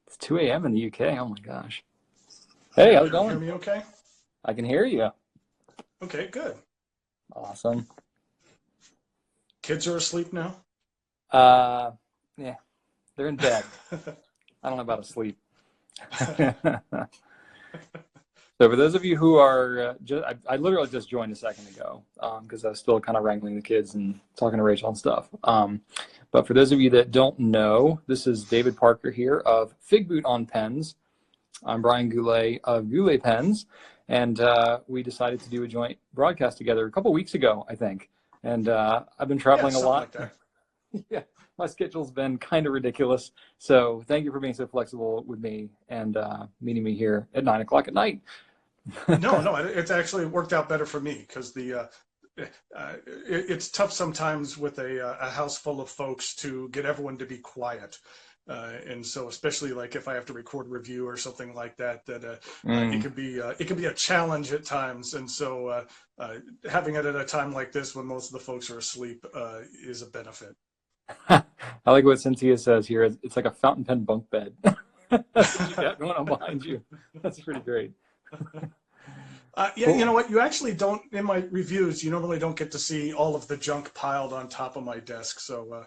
It's 2 a.m. in the UK. Oh my gosh. Hey, how's it Can you hear going? me okay? I can hear you. Okay, good. Awesome. Kids are asleep now? Uh, yeah, they're in bed. I don't know about asleep. So for those of you who are, I literally just joined a second ago because I was still kind of wrangling the kids and talking to Rachel and stuff. But for those of you that don't know, this is David Parker here of Figboot on Pens. I'm Brian Goulet of Goulet Pens, and we decided to do a joint broadcast together a couple weeks ago, I think. And I've been Yeah, traveling a something lot. like that. Yeah, my schedule's been kind of ridiculous. So thank you for being so flexible with me and meeting me here at 9 o'clock at night. No, no, it's actually worked out better for me because it's tough sometimes with a house full of folks to get everyone to be quiet. And so, especially like if I have to record a review or something like that, Mm. it can be a challenge at times. And so, having it at a time like this when most of the folks are asleep is a benefit. I like what Cynthia says here. It's like a fountain pen bunk bed. That's what you got going on behind you. That's pretty great. Yeah, you know Cool. what? You actually don't, in my reviews, you normally don't get to see all of the junk piled on top of my desk. So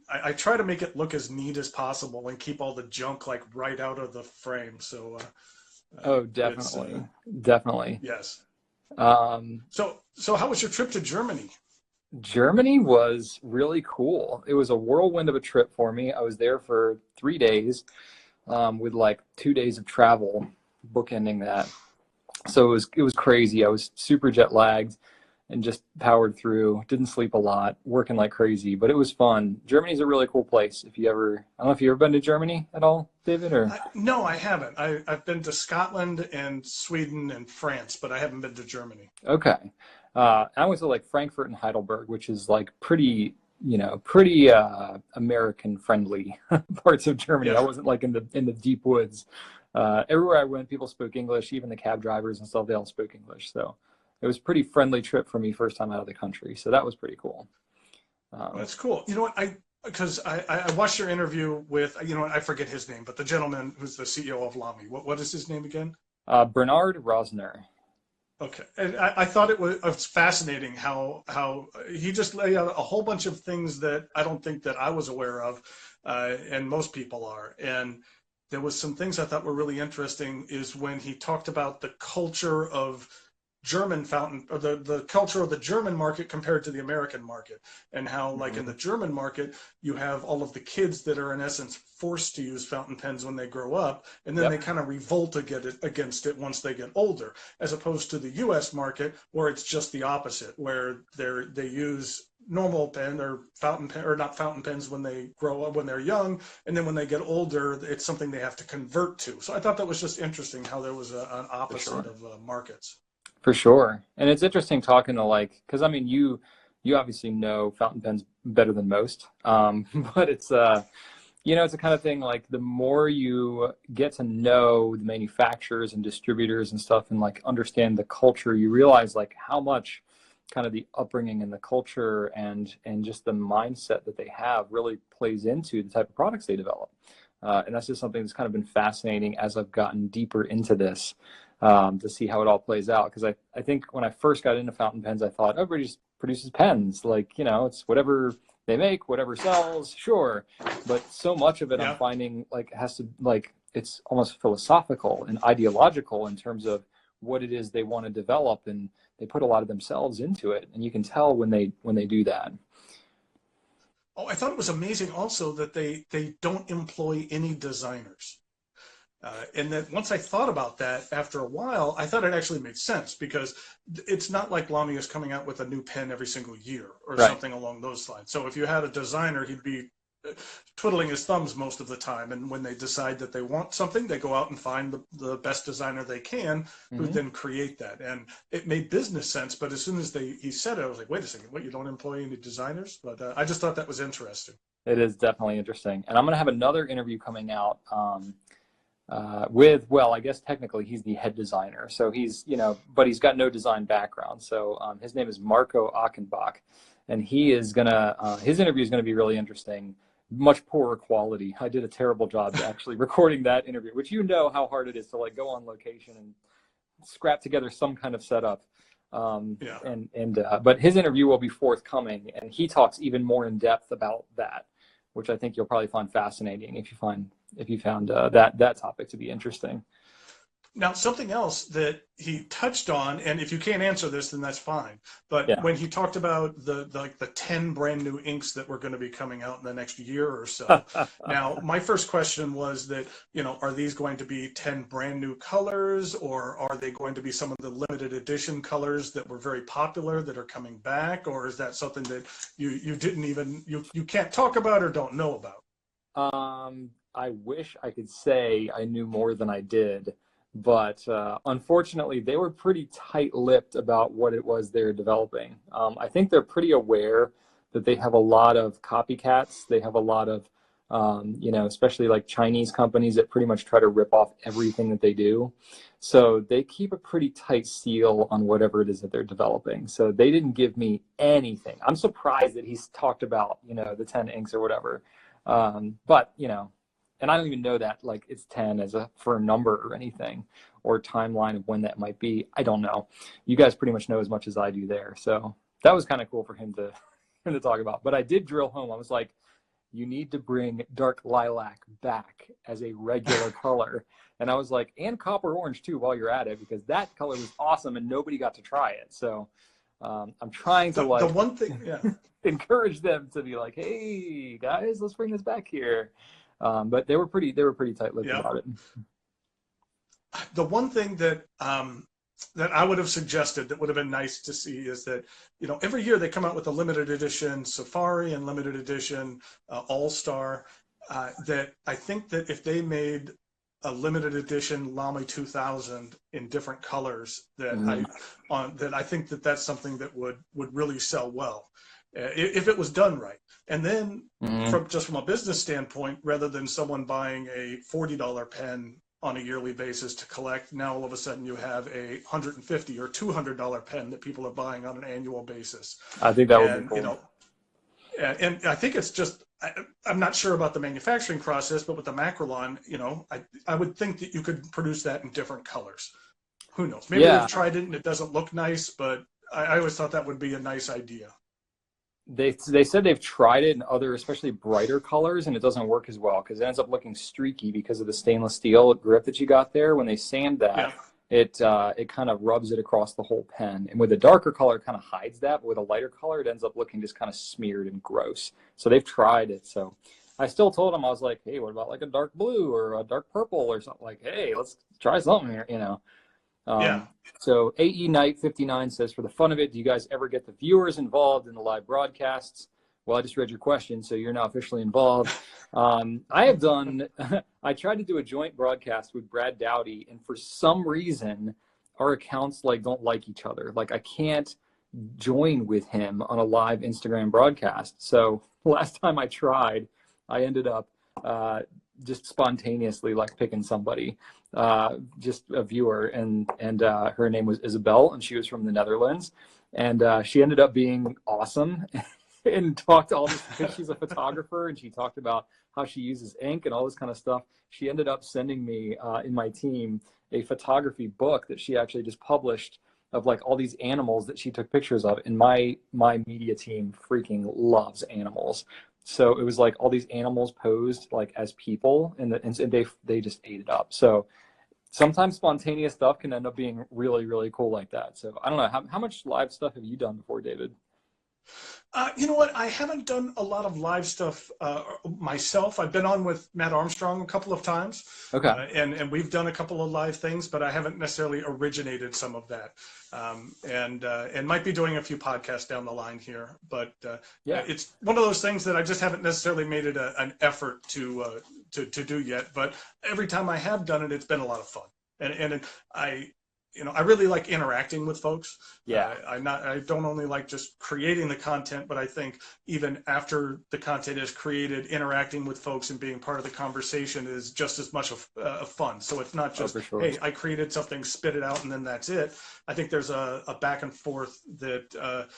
I try to make it look as neat as possible and keep all the junk like right out of the frame. So Oh, it's, definitely. Definitely. yes. Um, So how was your trip to Germany? Germany was really cool. It was a whirlwind of a trip for me. I was there for 3 days, with like 2 days of travel, bookending that. So it was crazy. I was super jet lagged and just powered through. Didn't sleep a lot, working like crazy, but it was fun. Germany's a really cool place. If you ever, I don't know if you ever been to Germany at all, David, or No, I haven't. I've been to Scotland and Sweden and France, but I haven't been to Germany. okay. I went to like Frankfurt and Heidelberg, which is like pretty, pretty American friendly parts of Germany. I Yeah. wasn't like in the deep woods. Everywhere I went, people spoke English. Even the cab drivers and stuff, they all spoke English. So it was a pretty friendly trip for me, first time out of the country. So that was pretty cool. Um, That's cool. You know what? Because I watched your interview with, you know what, I forget his name, but the gentleman who's the CEO of Lamy. What is his name again? Bernard Rosner. Okay, and I thought it was fascinating how he just laid out a whole bunch of things that I don't think that I was aware of, and most people are. And there was some things I thought were really interesting is when he talked about the culture of German fountain or the culture of the German market compared to the American market, and how like in the Mhm. German market you have all of the kids that are in essence forced to use fountain pens when they grow up, and then they Yep, kind of revolt against it once they get older, as opposed to the US market where it's just the opposite, where they use normal pen or fountain pen or not fountain pens when they grow up when they're young, and then when they get older it's something they have to convert to. So I thought that was just interesting how there was an for opposite sure. of markets. For sure. And it's interesting talking to like, because I mean, you obviously know fountain pens better than most. But it's a kind of thing like the more you get to know the manufacturers and distributors and stuff and like understand the culture, you realize like how much kind of the upbringing and the culture and just the mindset that they have really plays into the type of products they develop. And that's just something that's kind of been fascinating as I've gotten deeper into this, to see how it all plays out. Because I think when I first got into fountain pens, I thought everybody just produces pens. Like, it's whatever they make, whatever sells, sure. But so much of it I'm Yeah. finding like has to like it's almost philosophical and ideological in terms of what it is they want to develop, and they put a lot of themselves into it, and you can tell when they do that. Oh, I thought it was amazing also that they don't employ any designers. And that once I thought about that after a while, I thought it actually made sense because it's not like Lamy is coming out with a new pen every single year or Right. something along those lines. So if you had a designer, he'd be twiddling his thumbs most of the time. And when they decide that they want something, they go out and find the best designer they can who Hmm. then create that. And it made business sense. But as soon as he said it, I was like, wait a second, what, you don't employ any designers? But I just thought that was interesting. It is definitely interesting, and I'm going to have another interview coming out, with, well, I guess technically he's the head designer. So but he's got no design background. So his name is Marco Achenbach, and his interview is going to be really interesting much poorer quality. I did a terrible job actually recording that interview, which you know how hard it is to like go on location and scrap together some kind of setup. Yeah. But his interview will be forthcoming, and he talks even more in depth about that, which I think you'll probably find fascinating if you found that topic to be interesting. Now, something else that he touched on, and if you can't answer this, then that's fine. But Yeah. when he talked about the 10 brand new inks that were going to be coming out in the next year or so, now my first question was that, are these going to be 10 brand new colors, or are they going to be some of the limited edition colors that were very popular that are coming back, or is that something that you didn't even you can't talk about or don't know about? I wish I could say I knew more than I did, but unfortunately, they were pretty tight-lipped about what it was they're developing. I think they're pretty aware that they have a lot of copycats. They have a lot of, especially like Chinese companies that pretty much try to rip off everything that they do. So they keep a pretty tight seal on whatever it is that they're developing. So they didn't give me anything. I'm surprised that he's talked about, the 10 inks or whatever. But and I don't even know that like it's 10 as a for a number or anything, or timeline of when that might be. I don't know. You guys pretty much know as much as I do there. So that was kind of cool for him to him to talk about. But I did drill home. I was like, you need to bring dark lilac back as a regular color. And I was like, and copper orange too while you're at it, because that color was awesome and nobody got to try it. So I'm trying to The one thing, yeah. encourage them to be like, hey guys, let's bring this back here. But they were pretty tight-lipped Yeah. about it. The one thing that that I would have suggested that would have been nice to see is that, every year they come out with a limited edition Safari and limited edition All-Star. That I think that if they made a limited edition Lamy 2000 in different colors, that I think that that's something that would really sell well if it was done right. And then from a business standpoint, rather than someone buying a $40 pen on a yearly basis to collect, now all of a sudden you have a $150 or $200 pen that people are buying on an annual basis. I think that would be And cool. And I think it's just, I'm not sure about the manufacturing process, but with the Macrolon, I would think that you could produce that in different colors. Who knows? Maybe they've tried it and it doesn't look nice, but I always thought that would be a nice idea. They said they've tried it in other, especially brighter colors, and it doesn't work as well because it ends up looking streaky because of the stainless steel grip that you got there. When they sand that, it kind of rubs it across the whole pen. And with a darker color, it kind of hides that. But with a lighter color, it ends up looking just kind of smeared and gross. So they've tried it. So I still told them, I was like, hey, what about like a dark blue or a dark purple or something? Like, hey, let's try something here, So AE Knight 59 says, for the fun of it, do you guys ever get the viewers involved in the live broadcasts? Well, I just read your question, so you're now officially involved. I have done, I tried to do a joint broadcast with Brad Dowdy, and for some reason, our accounts don't like each other. Like I can't join with him on a live Instagram broadcast. So last time I tried, I ended up just spontaneously picking somebody, just a viewer, and her name was Isabel, and she was from the Netherlands, and she ended up being awesome and talked all this because she's a photographer, and she talked about how she uses ink and all this kind of stuff. She ended up sending me in my team a photography book that she actually just published of all these animals that she took pictures of, and my media team freaking loves animals. So it was all these animals posed as people, and they just ate it up. So sometimes spontaneous stuff can end up being really, really cool like that. So I don't know, how much live stuff have you done before, David? You know what? I haven't done a lot of live stuff myself. I've been on with Matt Armstrong a couple of times. Okay. And we've done a couple of live things, but I haven't necessarily originated some of that. And might be doing a few podcasts down the line here. But it's one of those things that I just haven't necessarily made it an effort to do yet. But every time I have done it, it's been a lot of fun. And I really like interacting with folks. Yeah. I don't only like just creating the content, but I think even after the content is created, interacting with folks and being part of the conversation is just as much of fun. So it's not just, hey, I created something, spit it out, and then that's it. I think there's a back and forth that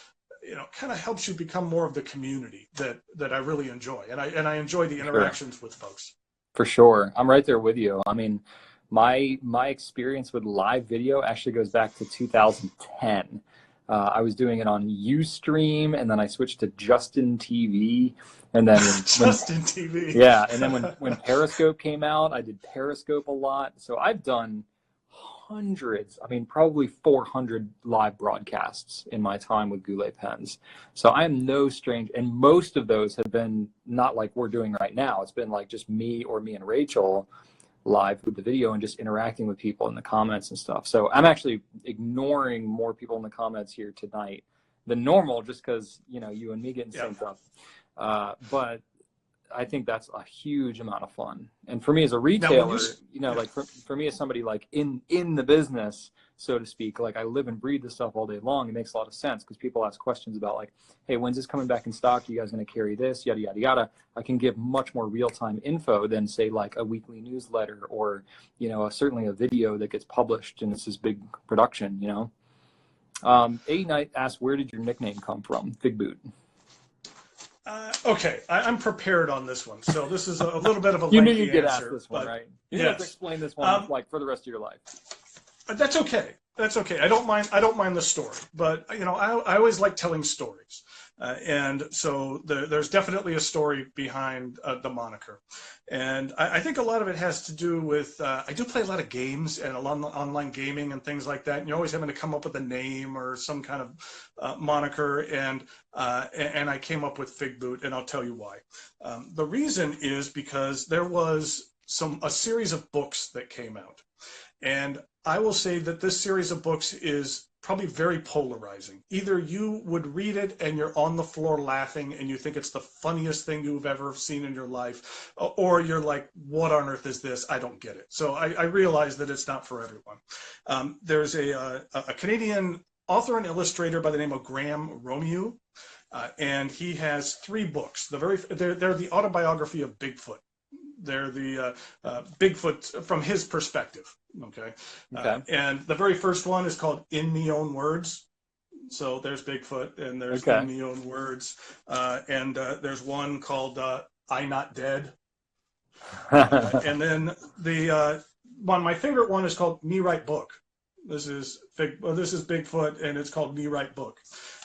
kind of helps you become more of the community that I really enjoy, and I enjoy the Sure. interactions with folks. For sure. I'm right there with you. I mean, my experience with live video actually goes back to 2010. I was doing it on Ustream, and then I switched to Justin TV, and then when Just in TV. yeah, and then when Periscope came out, I did Periscope a lot. So I've done hundreds, I mean, probably 400 live broadcasts in my time with Goulet pens. So I am no strange, and most of those have been not like we're doing right now. It's been like just me or me and Rachel live with the video and just interacting with people in the comments and stuff. So I'm actually ignoring more people in the comments here tonight than normal, just because you and me getting synced up. But I think that's a huge amount of fun. And for me as a retailer, like for me as somebody like in the business, so to speak, like I live and breathe this stuff all day long. It makes a lot of sense because people ask questions about like, hey, when's this coming back in stock? Are you guys going to carry this? Yada, yada, yada. I can give much more real-time info than say like a weekly newsletter or, certainly a video that gets published and it's this big production, A Knight asked, where did your nickname come from? Figboot. Okay, I'm prepared on this one. So this is a little bit of a You knew lengthy you'd get answer, asked this one, right? You yes. have to explain this one like for the rest of your life. That's okay. That's okay. I don't mind the story, but I always like telling stories, and so there's definitely a story behind the moniker, and I think a lot of it has to do with I do play a lot of games and a lot of online gaming and things like that. And you're always having to come up with a name or some kind of moniker, and I came up with Figboot, and I'll tell you why. The reason is because there was a series of books that came out. And I will say that this series of books is probably very polarizing. Either you would read it and you're on the floor laughing and you think it's the funniest thing you've ever seen in your life, or you're like, what on earth is this? I don't get it. So I realize that it's not for everyone. There's a Canadian author and illustrator by the name of Graham Romeo, and he has 3 books. They're the autobiography of Bigfoot. They're the Bigfoot from his perspective. Okay. And the very first one is called In Me Own Words. So there's Bigfoot, and there's In Me Own Words. And there's one called I Not Dead. And then the my favorite one is called Me Write Book. This is Bigfoot, and it's called Me Write Book.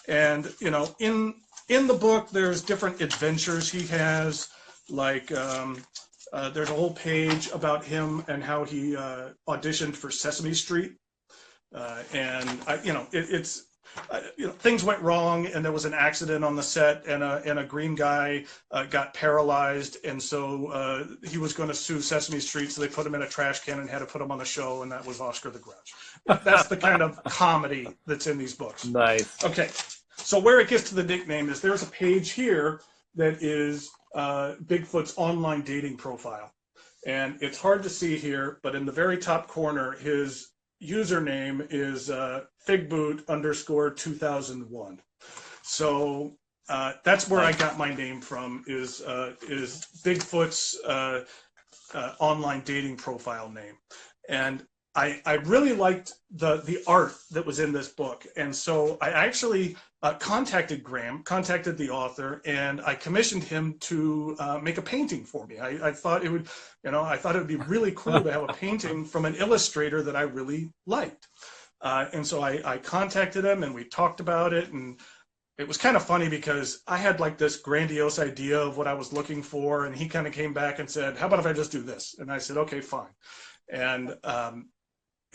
And in the book, there's different adventures he has, like there's a whole page about him and how he auditioned for Sesame Street, and things went wrong, and there was an accident on the set, and a green guy got paralyzed, and so he was going to sue Sesame Street, so they put him in a trash can and had to put him on the show, and that was Oscar the Grouch. That's the kind of comedy that's in these books. Nice. Okay, so where it gets to the nickname is there's a page here that is Bigfoot's online dating profile. And it's hard to see here, but in the very top corner, his username is Figboot_2001. So that's where I got my name from, is Bigfoot's online dating profile name. And I really liked the art that was in this book. And so I actually contacted the author, and I commissioned him to make a painting for me. I thought it would, be really cool to have a painting from an illustrator that I really liked. And so I contacted him, and we talked about it, and it was kind of funny because I had like this grandiose idea of what I was looking for, and he kind of came back and said, how about if I just do this? And I said, okay, fine. And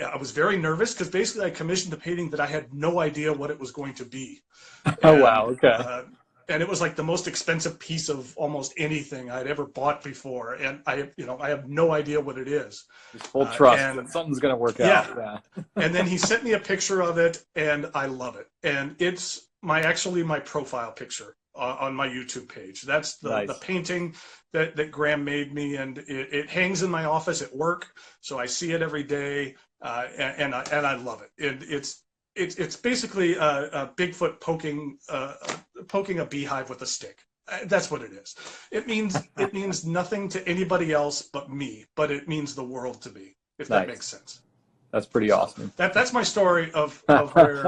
I was very nervous because basically I commissioned a painting that I had no idea what it was going to be. Oh, wow. Okay. And it was like the most expensive piece of almost anything I'd ever bought before. And I have no idea what it is. Just full trust that something's going to work out. Yeah. And then he sent me a picture of it, and I love it. And it's my profile picture on my YouTube page. That's the painting that Graham made me, and it hangs in my office at work. So I see it every day. And I love it. It's basically a Bigfoot poking a beehive with a stick. That's what it is. It means nothing to anybody else but me, but it means the world to me, if that makes sense. That's pretty awesome. That's my story of where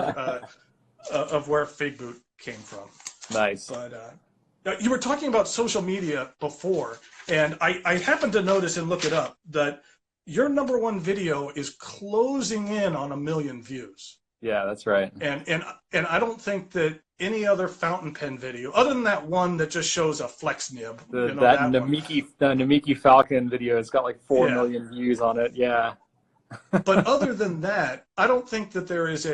Figboot came from. Nice. But you were talking about social media before, and I happened to notice and look it up that your #1 video is closing in on 1 million views. Yeah, that's right. And I don't think that any other fountain pen video, other than that one that just shows a flex nib, The that one. The Namiki Falcon video, it's got like 4 Yeah. million views on it. Yeah. But other than that, I don't think that there is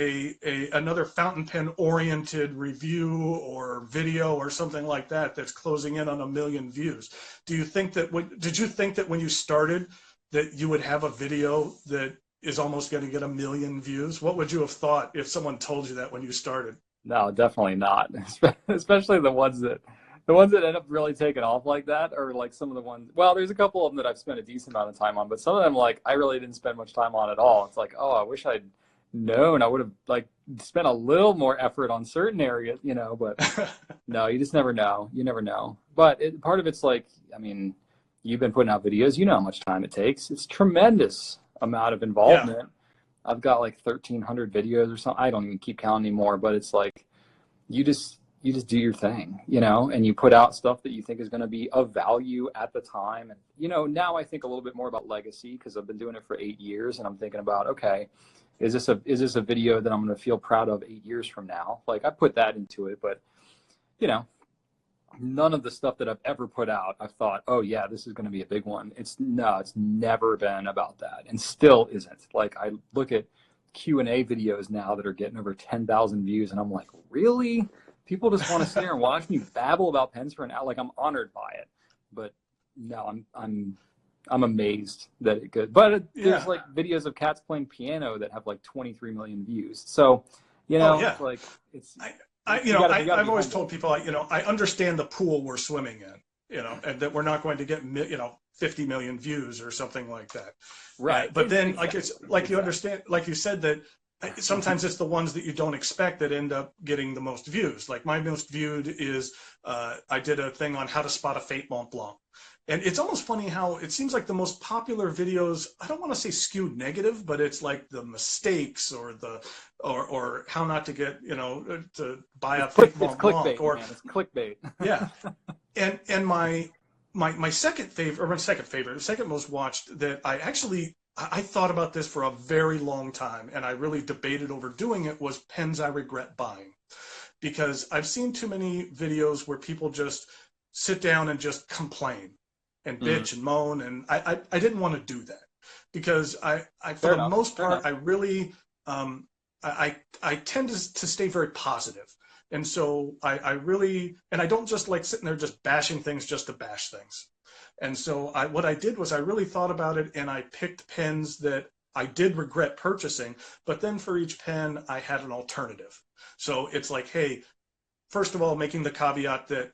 another fountain pen oriented review or video or something like that that's closing in on 1 million views. Did you think that when you started that you would have a video that is almost going to get 1 million views? What would you have thought if someone told you that when you started? No, definitely not. Especially the ones that end up really taking off like that, or like some of the ones. Well, there's a couple of them that I've spent a decent amount of time on, but some of them like I really didn't spend much time on at all. It's like, oh, I wish I'd known. I would have like spent a little more effort on certain areas, But no, you just never know. You never know. But part of it's like, I mean, you've been putting out videos. You know how much time it takes. It's tremendous amount of involvement. Yeah. I've got like 1,300 videos or something. I don't even keep count anymore, but it's like you just do your thing, and you put out stuff that you think is going to be of value at the time. And, now I think a little bit more about legacy because I've been doing it for 8 years, and I'm thinking about, okay, is this a video that I'm going to feel proud of 8 years from now? Like I put that into it, but, none of the stuff that I've ever put out, I've thought, oh yeah, this is going to be a big one. It's never been about that, and still isn't. Like I look at Q&A videos now that are getting over 10,000 views, and I'm like, really? People just want to sit there and watch me babble about pens for an hour. Like I'm honored by it, but no, I'm amazed that it could. But there's like videos of cats playing piano that have like 23 million views. So, it's like it's. I've always told people, I understand the pool we're swimming in, and that we're not going to get, 50 million views or something like that. Right. But then, you understand, like you said, that sometimes it's the ones that you don't expect that end up getting the most views. Like my most viewed is, I did a thing on how to spot a Fate Mont Blanc. And it's almost funny how it seems like the most popular videos, I don't want to say skewed negative, but it's like the mistakes or or how not to get, to buy a Fate Mont Blanc. It's clickbait. Yeah. And my second most watched that I thought about this for a very long time, and I really debated over doing it, was pens I regret buying. Because I've seen too many videos where people just sit down and just complain and bitch and moan, and I didn't want to do that. Because for the most part, I really, I tend to stay very positive. And so I really, and I don't just like sitting there just bashing things just to bash things. And so what I did was I really thought about it, and I picked pens that I did regret purchasing, but then for each pen, I had an alternative. So it's like, hey, first of all, making the caveat that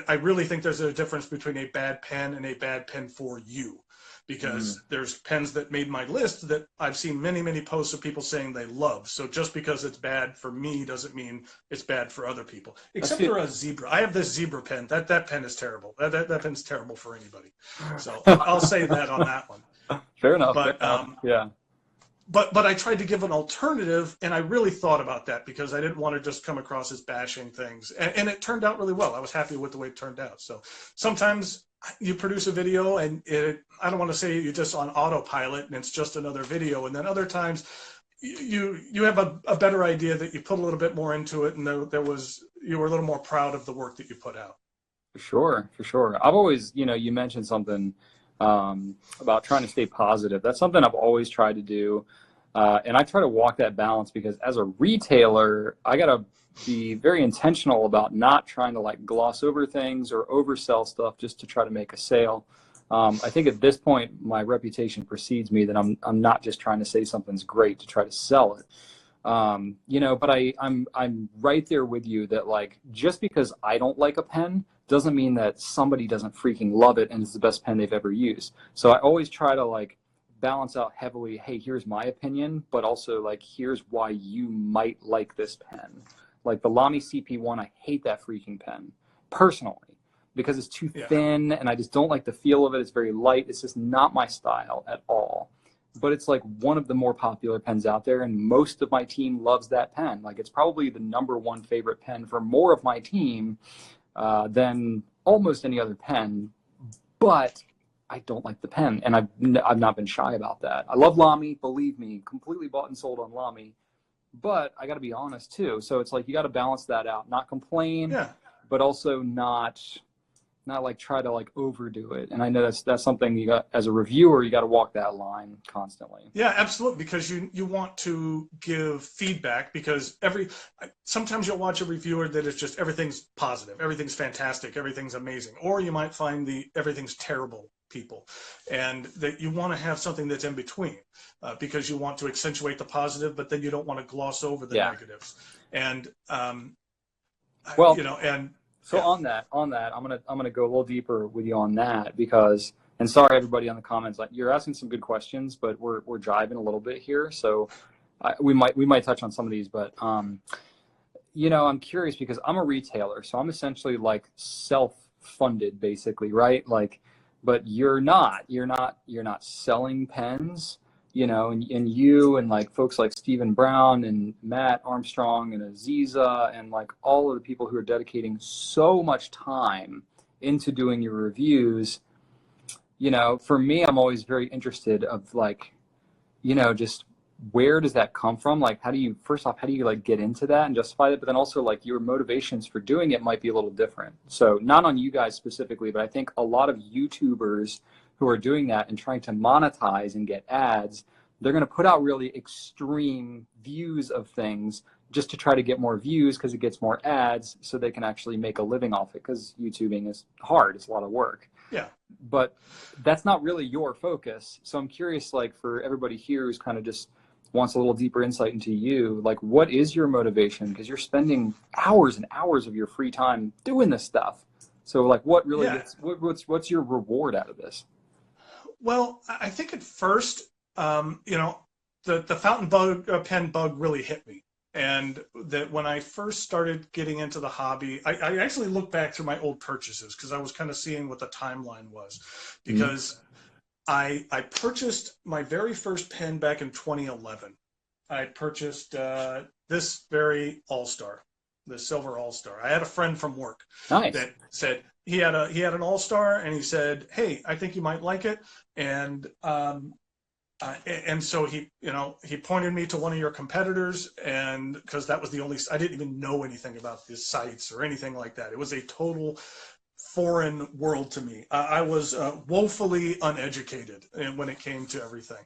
I really think there's a difference between a bad pen and a bad pen for you. Because there's pens that made my list that I've seen many, many posts of people saying they love. So just because it's bad for me doesn't mean it's bad for other people. Except for a Zebra. I have this Zebra pen. That pen is terrible. That pen's terrible for anybody. So I'll say that on that one. Fair enough. But yeah. But I tried to give an alternative, and I really thought about that because I didn't want to just come across as bashing things. And it turned out really well. I was happy with the way it turned out. So sometimes you produce a video and I don't want to say you're just on autopilot and it's just another video. And then other times you have a better idea that you put a little bit more into it, and you were a little more proud of the work that you put out. For sure. I've always, you mentioned something about trying to stay positive. That's something I've always tried to do. And I try to walk that balance because as a retailer, I got to be very intentional about not trying to like gloss over things or oversell stuff just to try to make a sale. I think at this point, my reputation precedes me that I'm not just trying to say something's great to try to sell it. But I'm right there with you that like, just because I don't like a pen doesn't mean that somebody doesn't freaking love it and it's the best pen they've ever used. So I always try to like balance out heavily, hey, here's my opinion, but also like, here's why you might like this pen. Like the Lamy CP1, I hate that freaking pen personally because it's too thin and I just don't like the feel of it. It's very light. It's just not my style at all. but it's like one of the more popular pens out there, and most of my team loves that pen. Like it's probably the number one favorite pen for more of my team than almost any other pen. But I don't like the pen, and I've not been shy about that. I love Lamy, believe me, completely bought and sold on Lamy, but I got to be honest too. So it's like you got to balance that out, not complain, Yeah. but also not like try to like overdo it. And I know that's something you got as a reviewer, you got to walk that line constantly. Yeah, absolutely. Because you want to give feedback, because sometimes you'll watch a reviewer that is just everything's positive, everything's fantastic, everything's amazing, or you might find the everything's terrible people, and that you want to have something that's in between, because you want to accentuate the positive, but then you don't want to gloss over the Yeah. negatives. And Well, you know, and so yeah, on that, I'm gonna go a little deeper with you on that because, and sorry everybody on the comments, like you're asking some good questions, but we're jiving a little bit here, so we might touch on some of these, but I'm curious because I'm a retailer, so I'm essentially like self-funded basically, right? Like, but you're not selling pens, and you and like folks like Stephen Brown and Matt Armstrong and Aziza and like all of the people who are dedicating so much time into doing your reviews, for me, I'm always very interested of like, just where does that come from? Like, first off, how do you like get into that and justify it? But then also like your motivations for doing it might be a little different. So not on you guys specifically, but I think a lot of YouTubers who are doing that and trying to monetize and get ads, they're going to put out really extreme views of things just to try to get more views because it gets more ads so they can actually make a living off it, because YouTubing is hard. It's a lot of work. yeah. But that's not really your focus. So I'm curious, like for everybody here who's kind of just wants a little deeper insight into you, like what is your motivation? Because you're spending hours and hours of your free time doing this stuff. So like what really Yeah. gets, what's your reward out of this? Well, I think at first, the fountain bug pen bug really hit me. And that when I first started getting into the hobby, I actually looked back through my old purchases because I was kind of seeing what the timeline was. Mhm. Because I purchased my very first pen back in 2011. I purchased this very All-Star, the Silver All-Star. I had a friend from work Nice. that said he had an All-Star, and he said, "Hey, I think you might like it." And and so he pointed me to one of your competitors, and because that was the only, I didn't even know anything about these sites or anything like that. It was a total foreign world to me. I was woefully uneducated when it came to everything,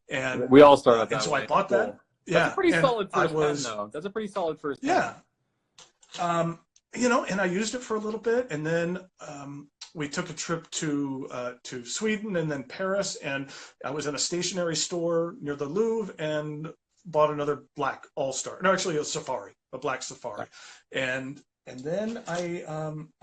and We all start out and that so I way. bought that. Cool. That's a Yeah, pretty and solid I first pen, was though. That's a pretty solid first pen. yeah, um, and I used it for a little bit, and then we took a trip to Sweden and then Paris, and I was in a stationery store near the Louvre and bought another black All Star. No, actually, a black Safari, and then I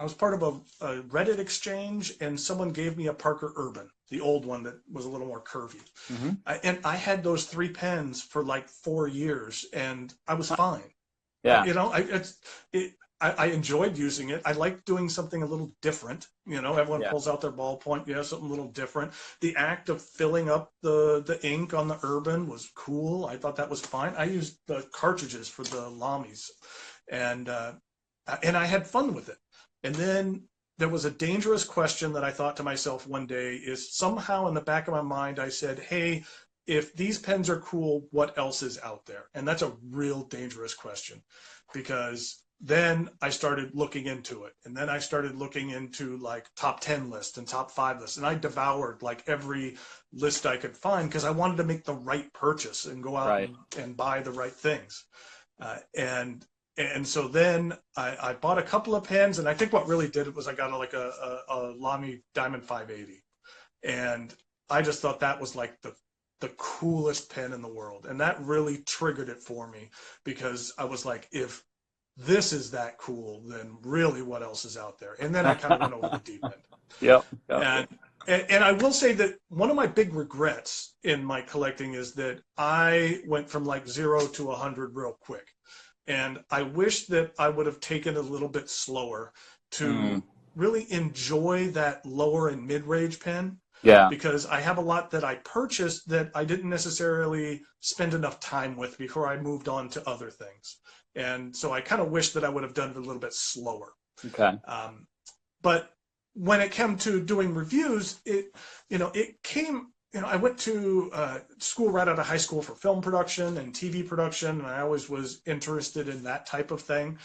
was part of a Reddit exchange, and someone gave me a Parker Urban, the old one that was a little more curvy, Mm-hmm. and I had those three pens for like 4 years, and I was fine. Yeah. I enjoyed using it. I liked doing something a little different. Everyone Yeah. pulls out their ballpoint. Yeah, something a little different. The act of filling up the ink on the Urban was cool. I thought that was fine. I used the cartridges for the Lamis, and I had fun with it. And then there was a dangerous question that I thought to myself one day, is somehow in the back of my mind, I said, hey, if these pens are cool, what else is out there? And that's a real dangerous question, because then I started looking into it. And then I started looking into like top 10 lists and top 5 lists. And I devoured like every list I could find because I wanted to make the right purchase and go out Right. and buy the right things. And so then I bought a couple of pens, and I think what really did it was I got a Lamy Diamond 580, and I just thought that was like the coolest pen in the world, and that really triggered it for me, because I was like, if this is that cool, then really what else is out there? And then I kind of went over the deep end. Yep. Yep. And I will say that one of my big regrets in my collecting is that I went from like 0 to 100 real quick. And I wish that I would have taken a little bit slower to Mm. really enjoy that lower and mid-range pen. Yeah. because I have a lot that I purchased that I didn't necessarily spend enough time with before I moved on to other things. And so I kind of wish that I would have done it a little bit slower. Okay. But when it came to doing reviews, I went to school right out of high school for film production and TV production, and I always was interested in that type of thing.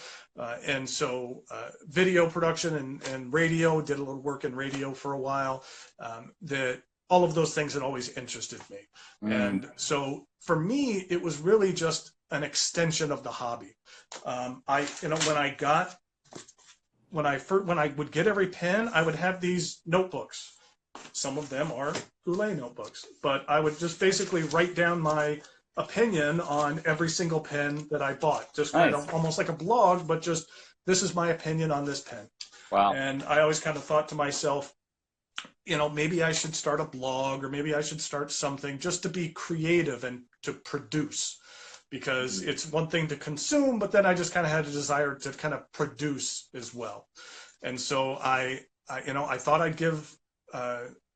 And so video production and radio, did a little work in radio for a while. That all of those things had always interested me. Mm. And so for me, it was really just an extension of the hobby. When I would get every pen, I would have these notebooks. Some of them are Goulet notebooks, but I would just basically write down my opinion on every single pen that I bought. Just kind Nice. of almost like a blog, but just this is my opinion on this pen. Wow. And I always kind of thought to myself, maybe I should start a blog, or maybe I should start something just to be creative and to produce, because it's one thing to consume, but then I just kind of had a desire to kind of produce as well. And so I thought I'd give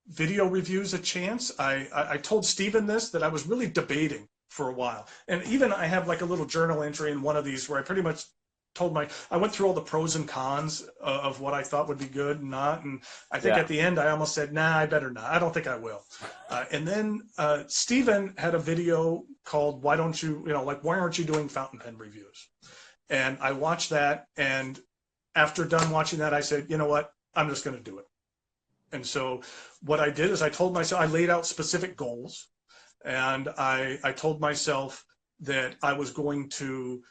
video reviews a chance. I told Stephen that I was really debating for a while. And even I have like a little journal entry in one of these where I pretty much I went through all the pros and cons of what I thought would be good and not. And I think at the end, I almost said, nah, I better not. I don't think I will. And then Stephen had a video called, why aren't you doing fountain pen reviews? And I watched that. And after done watching that, I said, you know what, I'm just going to do it. And so what I did is I told myself, I laid out specific goals, and I told myself that I was going to,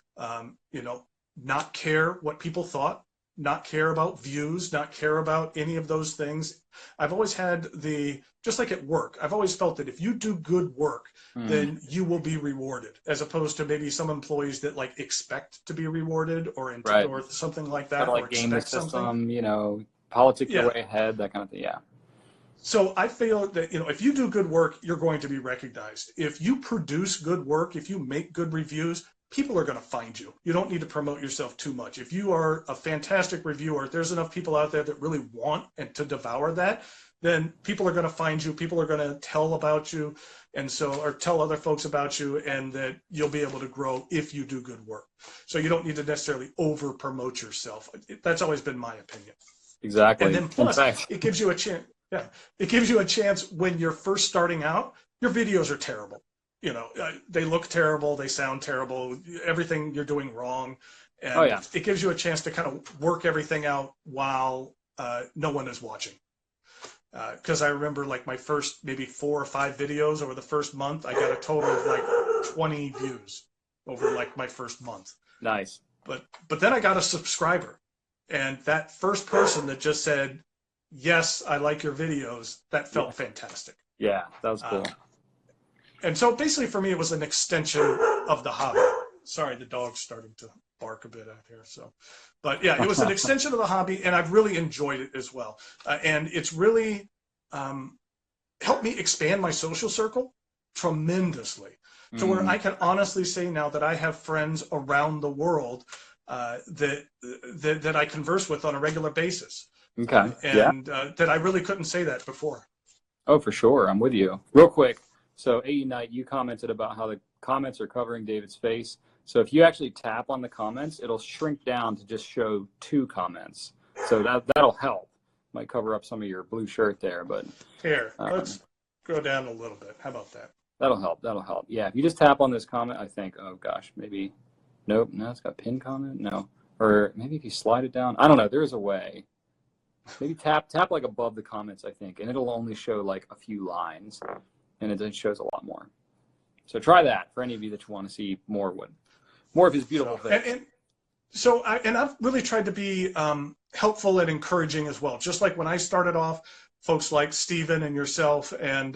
not care what people thought, not care about views, not care about any of those things. I've always had just like at work, I've always felt that if you do good work, then you will be rewarded, as opposed to maybe some employees that like expect to be rewarded or something like that, Like or game the expect system, something. politic your way ahead, that kind of thing. Yeah. So I feel that, if you do good work, you're going to be recognized. If you produce good work, if you make good reviews, people are going to find you. You don't need to promote yourself too much. If you are a fantastic reviewer, there's enough people out there that really want and to devour that, then people are going to find you. People are going to tell about you, or tell other folks about you, and that you'll be able to grow if you do good work. So you don't need to necessarily over promote yourself. That's always been my opinion. Exactly. And then plus, it gives you a chance. Yeah, it gives you a chance when you're first starting out. Your videos are terrible. They look terrible. They sound terrible. Everything you're doing wrong. And it gives you a chance to kind of work everything out while no one is watching. Because I remember like my first maybe 4 or 5 videos over the first month, I got a total of like 20 views over like my first month. Nice. But then I got a subscriber, and that first person that just said, yes, I like your videos, that felt fantastic. Yeah, that was cool. And so basically for me, it was an extension of the hobby. Sorry, the dog's starting to bark a bit out here. But yeah, it was an extension of the hobby, and I've really enjoyed it as well. And it's really helped me expand my social circle tremendously, to where I can honestly say now that I have friends around the world that I converse with on a regular basis. Okay. That I really couldn't say that before. Oh, for sure. I'm with you. Real quick. So AE Knight, you commented about how the comments are covering David's face. So if you actually tap on the comments, it'll shrink down to just show 2 comments. So that'll help. Might cover up some of your blue shirt there, but here, let's go down a little bit. How about that? That'll help. That'll help. Yeah. If you just tap on this comment, I think, oh gosh, maybe, nope, no, it's got pinned comment. No. Or maybe if you slide it down, I don't know. There's a way. Maybe tap like above the comments, I think, and it'll only show like a few lines, and it shows a lot more. So try that for any of you that you want to see more of his beautiful face. And I've really tried to be helpful and encouraging as well. Just like when I started off, folks like Stephen and yourself and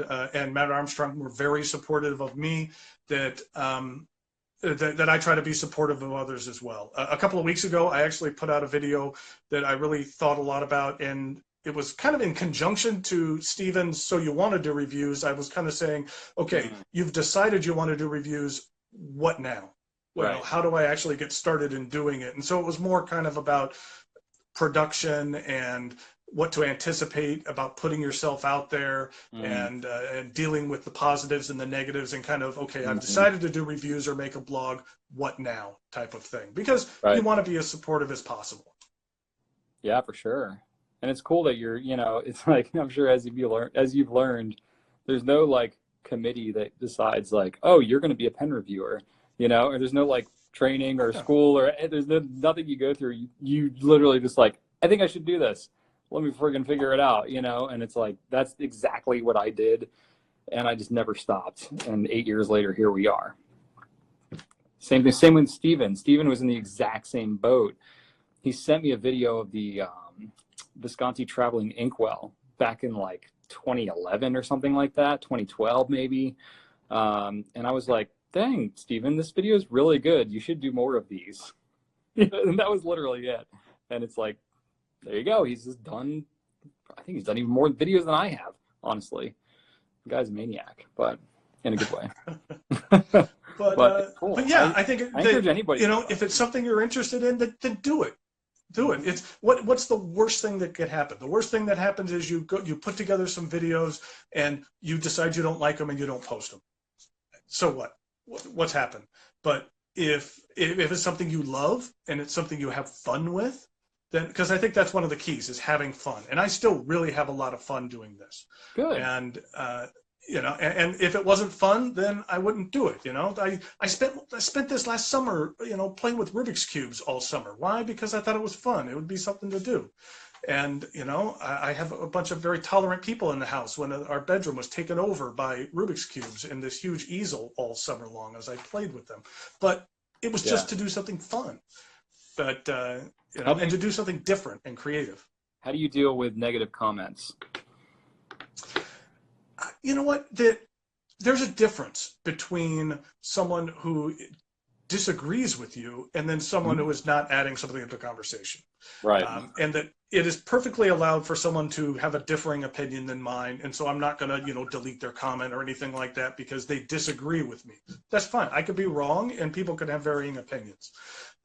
Matt Armstrong were very supportive of me. That I try to be supportive of others as well. A couple of weeks ago, I actually put out a video that I really thought a lot about, and it was kind of in conjunction to Stephen's So You Want to Do Reviews. I was kind of saying, okay, you've decided you want to do reviews. What now? Well, how do I actually get started in doing it? And so it was more kind of about production and what to anticipate about putting yourself out there, Mm. and dealing with the positives and the negatives, and kind of, okay, I've Hmm. decided to do reviews or make a blog, what now type of thing, because you Right. want to be as supportive as possible. Yeah, for sure. And it's cool that you're, it's like I'm sure as you've learned, there's no like committee that decides like, oh, you're going to be a pen reviewer, or there's no like training or Yeah. school or there's nothing you go through. You literally just like, I think I should do this. Let me friggin' figure it out, and it's like that's exactly what I did, and I just never stopped. And 8 years later, here we are. Same thing. Same with Steven. Steven was in the exact same boat. He sent me a video of the Visconti traveling inkwell back in like 2011 or something like that, 2012 maybe. And I was like, dang, Steven, this video is really good. You should do more of these. And that was literally it. And it's like, there you go. He's just done, I think he's done even more videos than I have, honestly. The guy's a maniac, but in a good way. But it's cool. But yeah, I think I that, encourage anybody to try. if it's something you're interested in, then do it. Do it. It's what's the worst thing that could happen? The worst thing that happens is you put together some videos and you decide you don't like them and you don't post them. So what? What's happened? But if it's something you love and it's something you have fun with, then, because I think that's one of the keys, is having fun. And I still really have a lot of fun doing this. Good. And and if it wasn't fun, then I wouldn't do it. I spent this last summer, playing with Rubik's cubes all summer. Why? Because I thought it was fun. It would be something to do. And I have a bunch of very tolerant people in the house. When our bedroom was taken over by Rubik's cubes and this huge easel all summer long as I played with them, but it was Yeah. just to do something fun, but How do and you to do something different and creative. how do you deal with negative comments? You know what? There's a difference between someone who disagrees with you and then someone Mhm. who is not adding something into the conversation. Right. And that it is perfectly allowed for someone to have a differing opinion than mine. And so I'm not going to, delete their comment or anything like that because they disagree with me. That's fine. I could be wrong and people could have varying opinions.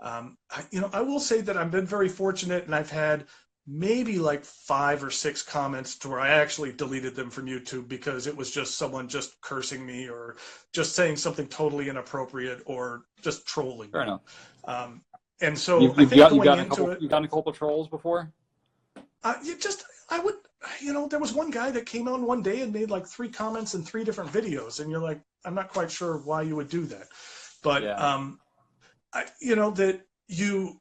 I will say that I've been very fortunate, and I've had maybe like 5 or 6 comments to where I actually deleted them from YouTube because it was just someone just cursing me or just saying something totally inappropriate or just trolling Fair me. enough. Um, and so You've I you've think got you've going gotten a into couple it, you've gotten a couple trolls before? you just, I would, there was one guy that came on one day and made like 3 comments in 3 different videos. And you're like, I'm not quite sure why you would do that. But, Yeah. that you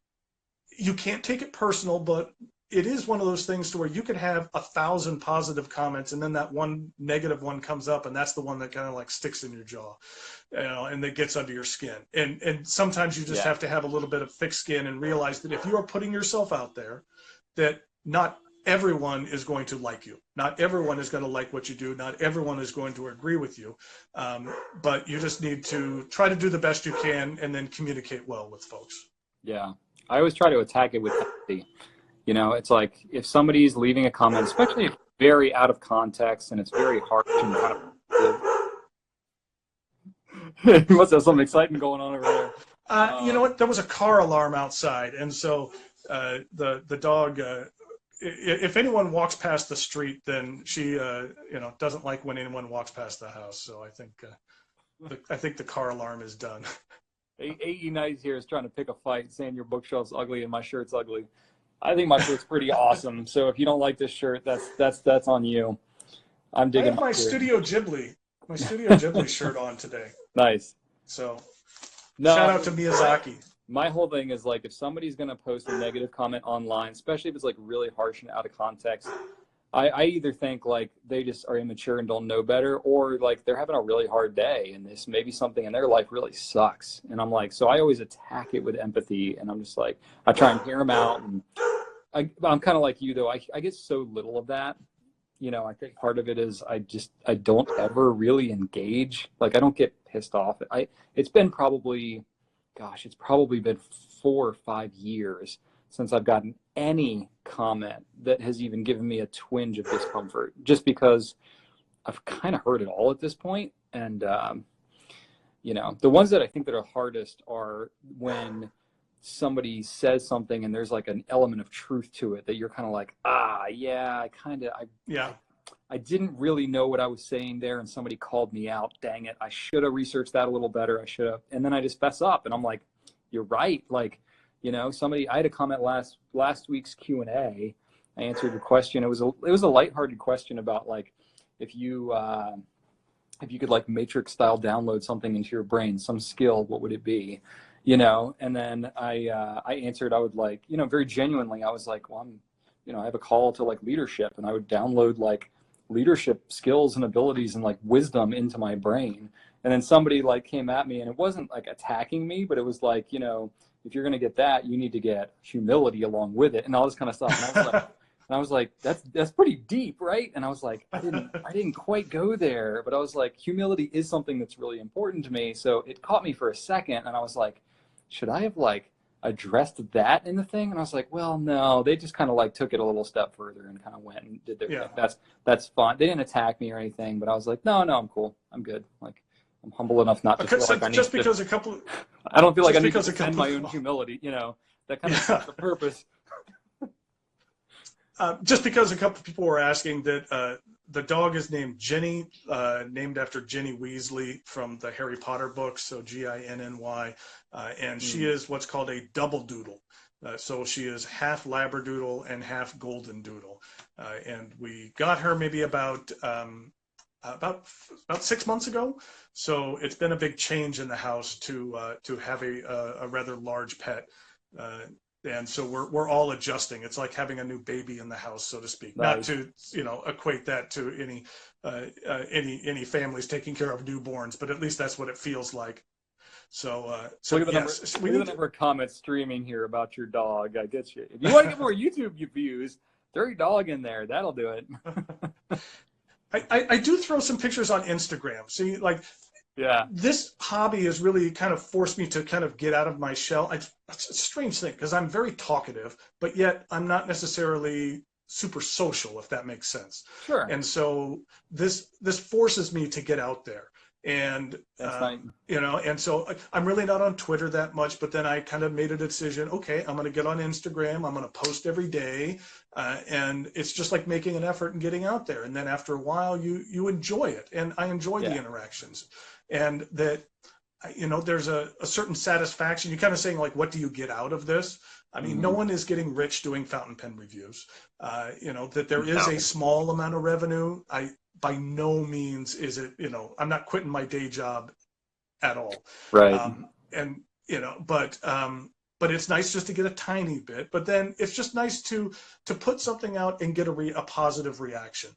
can't take it personal, but it is one of those things to where you could have 1,000 positive comments and then that one negative one comes up and that's the one that kind of like sticks in your jaw, and that gets under your skin. And sometimes you just Yeah. have to have a little bit of thick skin and realize that if you are putting yourself out there, that not everyone is going to like you. Not everyone is going to like what you do. Not everyone is going to agree with you. But you just need to try to do the best you can and then communicate well with folks. Yeah. I always try to attack it with empathy. It's like if somebody's leaving a comment, especially if it's very out of context and it's very harsh and kind of you must have something exciting going on over there. You know what? There was a car alarm outside, and so the dog. If anyone walks past the street, then she doesn't like when anyone walks past the house. So I think the car alarm is done. AE Knight here is trying to pick a fight, saying your bookshelf's ugly and my shirt's ugly. I think my shirt's pretty awesome. So if you don't like this shirt, that's on you. I'm I digging have my shirt. My Studio Ghibli shirt on today. Nice. So No, shout out to Miyazaki. my whole thing is like if somebody's gonna post a negative comment online, especially if it's like really harsh and out of context, I either think like they just are immature and don't know better, or like they're having a really hard day and this maybe something in their life really sucks. And I'm like, so I always attack it with empathy, and I'm just like, I try and hear them out. And I'm kind of like you though. I get so little of that. I think part of it is I don't ever really engage. Like I don't get pissed off. It's been probably, gosh, it's probably been 4 or 5 years since I've gotten any comment that has even given me a twinge of discomfort, just because I've kind of heard it all at this point. And the ones that I think that are hardest are when somebody says something and there's like an element of truth to it that you're kind of like, ah, yeah, Yeah. I I didn't really know what I was saying there, and somebody called me out. Dang it! I should have researched that a little better. I should have, and then I just fess up, and I'm like, "You're right." Like, somebody. I had a comment last week's Q&A. I answered the question. It was a lighthearted question about like if you could like matrix style download something into your brain, some skill, what would it be? And then I answered. I would like, very genuinely. I was like, well, I have a call to like leadership, and I would download like leadership skills and abilities and like wisdom into my brain. And then somebody like came at me, and it wasn't like attacking me, but it was like, if you're going to get that, you need to get humility along with it and all this kind of stuff. And I was like, that's pretty deep, right? And I was like, I didn't quite go there, but I was like, humility is something that's really important to me. So it caught me for a second, and I was like, should I have like addressed that in the thing? And I was like, well, no, they just kind of like took it a little step further and kind of went and did their Yeah. thing. That's fine. They didn't attack me or anything, but I was like, no, I'm cool. I'm good. Like, I'm humble enough not to feel Because like I need just to. because a couple, I don't feel like I just need to because a defend couple, my own humility. That kind of yeah. defeats the purpose. Just because a couple people were asking that the dog is named Ginny, named after Ginny Weasley from the Harry Potter books, so Ginny, and she Mm. is what's called a double doodle. So she is half Labradoodle and half Golden Doodle, and we got her maybe about 6 months ago. So it's been a big change in the house to have a rather large pet. Uh, and so we're all adjusting. It's like having a new baby in the house, so to speak. Not Nice. to equate that to any families taking care of newborns, but at least that's what it feels like. So Look at the number. yes, we Look at need the to. number of comments streaming here about your dog. I get you. If you want to get more YouTube views, throw your dog in there. That'll do it. I do throw some pictures on Instagram. See, like Yeah. this hobby has really kind of forced me to kind of get out of my shell. It's a strange thing because I'm very talkative, but yet I'm not necessarily super social, if that makes sense. Sure. And so this forces me to get out there. And That's nice. and so I'm really not on Twitter that much, but then I kind of made a decision. Okay, I'm going to get on Instagram. I'm going to post every day, and it's just like making an effort and getting out there. And then after a while, you enjoy it, and I enjoy the Yeah. interactions, and that there's a certain satisfaction. You're kind of saying like, what do you get out of this? I mean, no Mm-hmm. one is getting rich doing fountain pen reviews. That there is a No. small amount of revenue. I by no means is it, I'm not quitting my day job at all. Right. And, but it's nice just to get a tiny bit, but then it's just nice to put something out and get a positive reaction,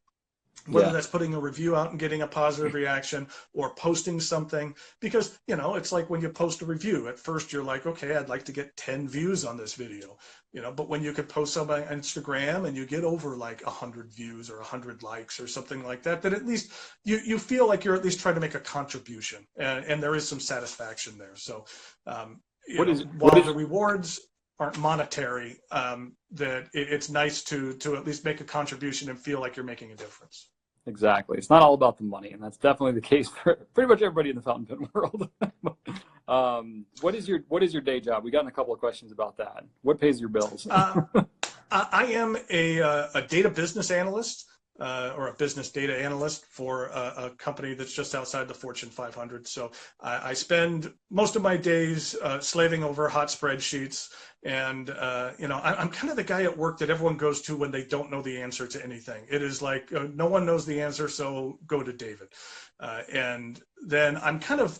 whether Yeah. that's putting a review out and getting a positive reaction or posting something, because it's like when you post a review at first you're like, okay, I'd like to get 10 views on this video, but when you could post something on Instagram and you get over like 100 views or 100 likes or something like that, that at least you feel like you're at least trying to make a contribution, and there is some satisfaction there. So What while is the rewards aren't monetary, that it's nice to at least make a contribution and feel like you're making a difference. exactly? It's not all about the money, and that's definitely the case for pretty much everybody in the fountain pen world. What is your day job? We got in a couple of questions about that. What pays your bills? I am a data business analyst, or a business data analyst for a company that's just outside the Fortune 500. So I spend most of my days slaving over hot spreadsheets. And, I'm kind of the guy at work that everyone goes to when they don't know the answer to anything. It is like, no one knows the answer, so go to David. And then I'm kind of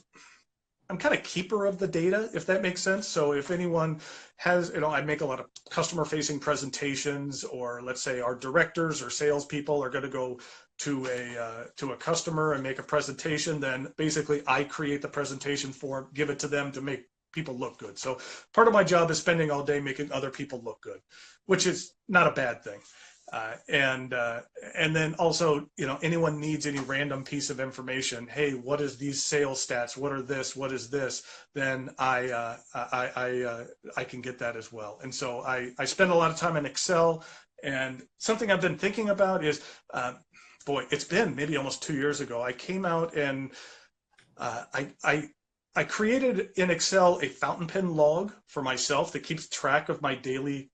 keeper of the data, if that makes sense. So if anyone has, I make a lot of customer facing presentations, or let's say our directors or salespeople are going to go to a customer and make a presentation, then basically I create the presentation for them, give it to them to make people look good. So part of my job is spending all day making other people look good, which is not a bad thing. And then also, anyone needs any random piece of information. Hey, what is these sales stats? What are this? What is this? Then I can get that as well. And so I spend a lot of time in Excel. And something I've been thinking about is, boy, it's been maybe almost 2 years ago. I came out and I I created in Excel a fountain pen log for myself that keeps track of my daily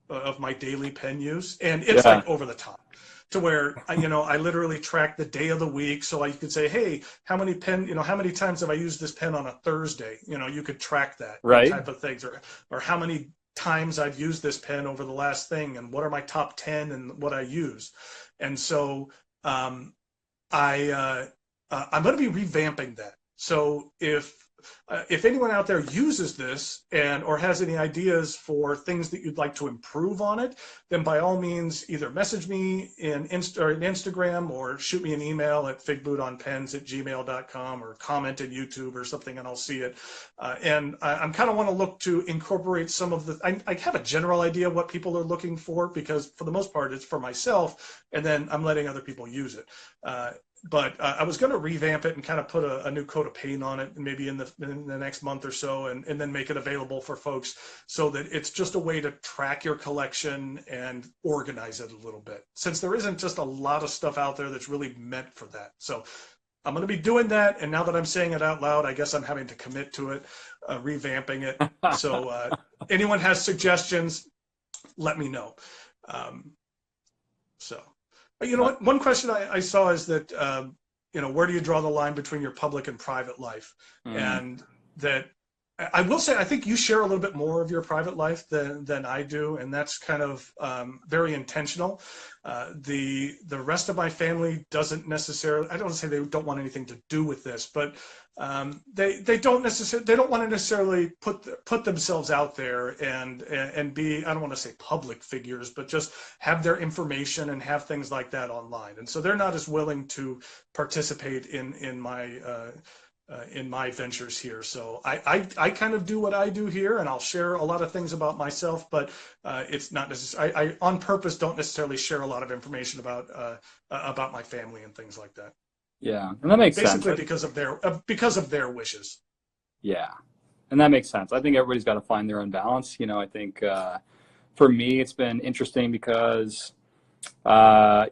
pen use, and it's Yeah. like over the top to where I literally track the day of the week, so I could say, hey, how many times have I used this pen on a Thursday? You could track that, Right. type of things, or how many times I've used this pen over the last thing, and what are my top 10 and what I use. And so I I'm going to be revamping that. So if anyone out there uses this and or has any ideas for things that you'd like to improve on it, then by all means either message me in Instagram or shoot me an email at figbootonpens@gmail.com or comment in YouTube or something, and I'll see it. And I'm kind of want to look to incorporate some of the. I have a general idea of what people are looking for, because for the most part it's for myself, and then I'm letting other people use it. But I was going to revamp it and kind of put a new coat of paint on it, maybe in the next month or so, and then make it available for folks, so that it's just a way to track your collection and organize it a little bit, since there isn't just a lot of stuff out there that's really meant for that. So I'm going to be doing that, and now that I'm saying it out loud, I guess I'm having to commit to it, revamping it. So anyone has suggestions, let me know. Um, so. But you know what? One question I saw is that, where do you draw the line between your public and private life? Mm. And that I will say, I think you share a little bit more of your private life than I do, and that's kind of very intentional. The rest of my family doesn't necessarily. I don't say they don't want anything to do with this, but they don't want to necessarily put themselves out there and be, I don't want to say public figures, but just have their information and have things like that online. And so they're not as willing to participate in my ventures here. So I kind of do what I do here, and I'll share a lot of things about myself, but it's not necessarily, I on purpose don't necessarily share a lot of information about my family and things like that. Yeah, and that makes sense. Basically because of their wishes. Yeah, and that makes sense. I think everybody's got to find their own balance. I think for me, it's been interesting because, Rachel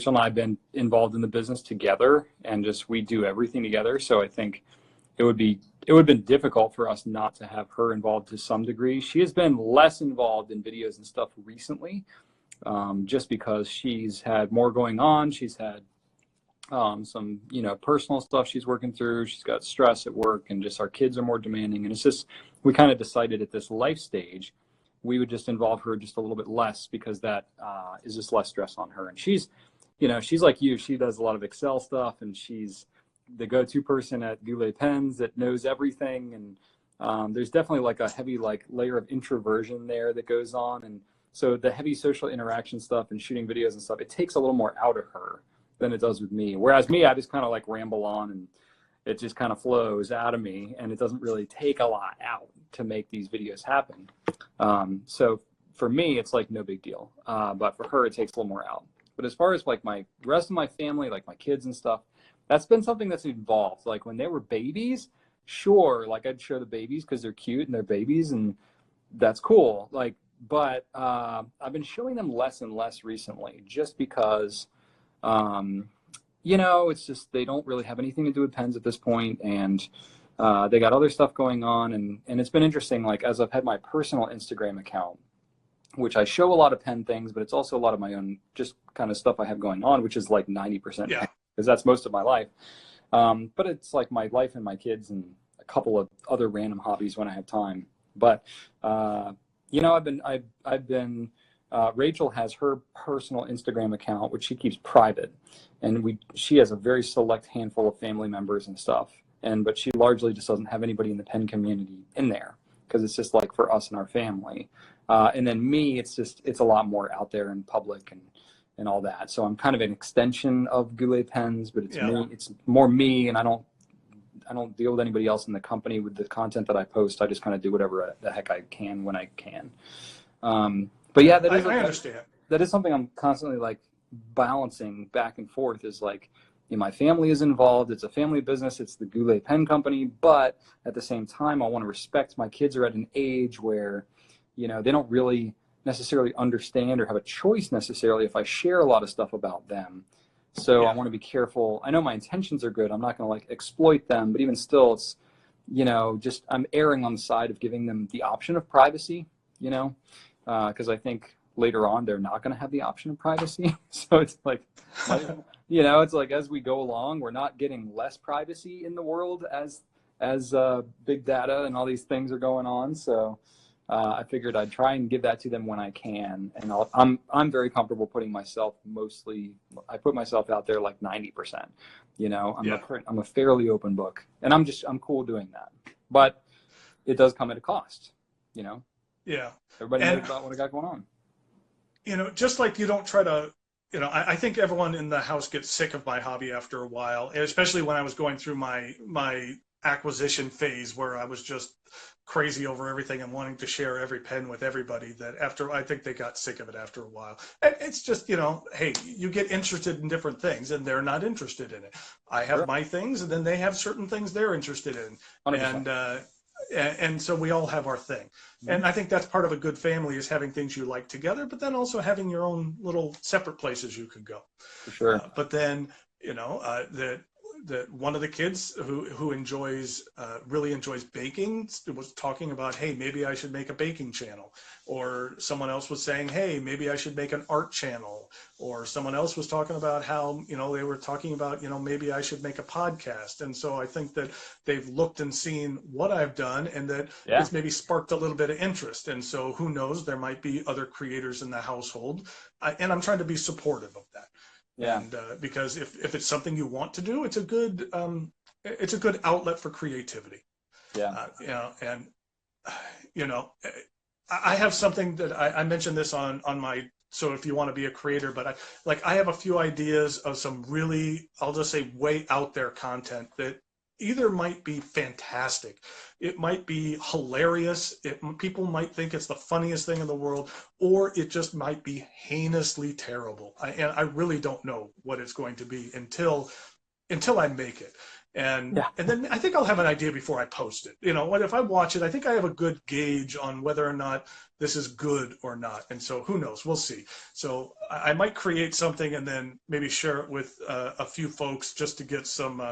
and I have been involved in the business together, and just we do everything together. So I think it would have been difficult for us not to have her involved to some degree. She has been less involved in videos and stuff recently, just because she's had more going on. She's had some personal stuff she's working through. She's got stress at work, and just our kids are more demanding, and it's just, we kind of decided at this life stage we would just involve her just a little bit less, because that is just less stress on her. And she's like you, she does a lot of Excel stuff, and she's the go-to person at Goulet pens that knows everything. And there's definitely like a heavy layer of introversion there that goes on, and so the heavy social interaction stuff and shooting videos and stuff, it takes a little more out of her than it does with me. Whereas me, I just kind of ramble on, and it just kind of flows out of me, and it doesn't really take a lot out to make these videos happen. So for me, it's no big deal. But for her, it takes a little more out. But as far as my rest of my family, my kids and stuff, that's been something that's evolved. When they were babies, sure, I'd show the babies because they're cute and they're babies, and that's cool. But I've been showing them less and less recently, just because it's just they don't really have anything to do with pens at this point, and they got other stuff going on, and it's been interesting. As I've had my personal Instagram account, which I show a lot of pen things, but it's also a lot of my own just kind of stuff I have going on, which is 90% Yeah. because that's most of my life. But it's my life and my kids and a couple of other random hobbies when I have time. But I've been Rachel has her personal Instagram account, which she keeps private, and she has a very select handful of family members and stuff. But she largely just doesn't have anybody in the pen community in there, because it's just for us and our family. And then me, it's a lot more out there in public and all that. So I'm kind of an extension of Goulet pens, but it's me. It's more me, and I don't deal with anybody else in the company with the content that I post. I just kind of do whatever the heck I can when I can. But yeah, I understand. That is something I'm constantly balancing back and forth. Is my family is involved. It's a family business. It's the Goulet Pen Company, but at the same time, I want to respect my kids are at an age where, they don't really necessarily understand or have a choice necessarily if I share a lot of stuff about them. So I Yeah. want to be careful. I know my intentions are good. I'm not going to like exploit them, but even still, it's, just I'm erring on the side of giving them the option of privacy, because I think later on they're not going to have the option of privacy. So it's like, my, it's like as we go along, we're not getting less privacy in the world as big data and all these things are going on. So I figured I'd try and give that to them when I can, and I'm very comfortable putting myself I put myself out there like 90%. Yeah. I'm a fairly open book, and I'm cool doing that. But it does come at a cost. You know, Yeah. Everybody knows And, about what I got going on. just like you don't try to, I think everyone in the house gets sick of my hobby after a while, and especially when I was going through my acquisition phase where I was just crazy over everything and wanting to share every pen with everybody. That after I think they got sick of it after a while. And it's just, hey, you get interested in different things and they're not interested in it. I have Sure. my things and then they have certain things they're interested in. 100%. And so we all have our thing. Hmm. And I think that's part of a good family, is having things you like together, but then also having your own little separate places you could go. For sure. But then, that one of the kids who enjoys really enjoys baking was talking about, hey, maybe I should make a baking channel. Or someone else was saying, hey, maybe I should make an art channel. Or someone else was talking about how, they were talking about, maybe I should make a podcast. And so I think that they've looked and seen what I've done, and that Yeah. it's maybe sparked a little bit of interest. And so who knows, there might be other creators in the household. And I'm trying to be supportive of that. Yeah. And because if it's something you want to do, it's a good outlet for creativity. Yeah. And you know, I have something that I mentioned this on my. So if you want to be a creator, but I have a few ideas of some really, I'll just say, way out there content that either might be fantastic, it might be hilarious, people might think it's the funniest thing in the world, or it just might be heinously terrible. And I really don't know what it's going to be until I make it. And Yeah. and then I think I'll have an idea before I post it. What if I watch it, I think I have a good gauge on whether or not this is good or not. And so who knows? We'll see. So I might create something and then maybe share it with a few folks just to get some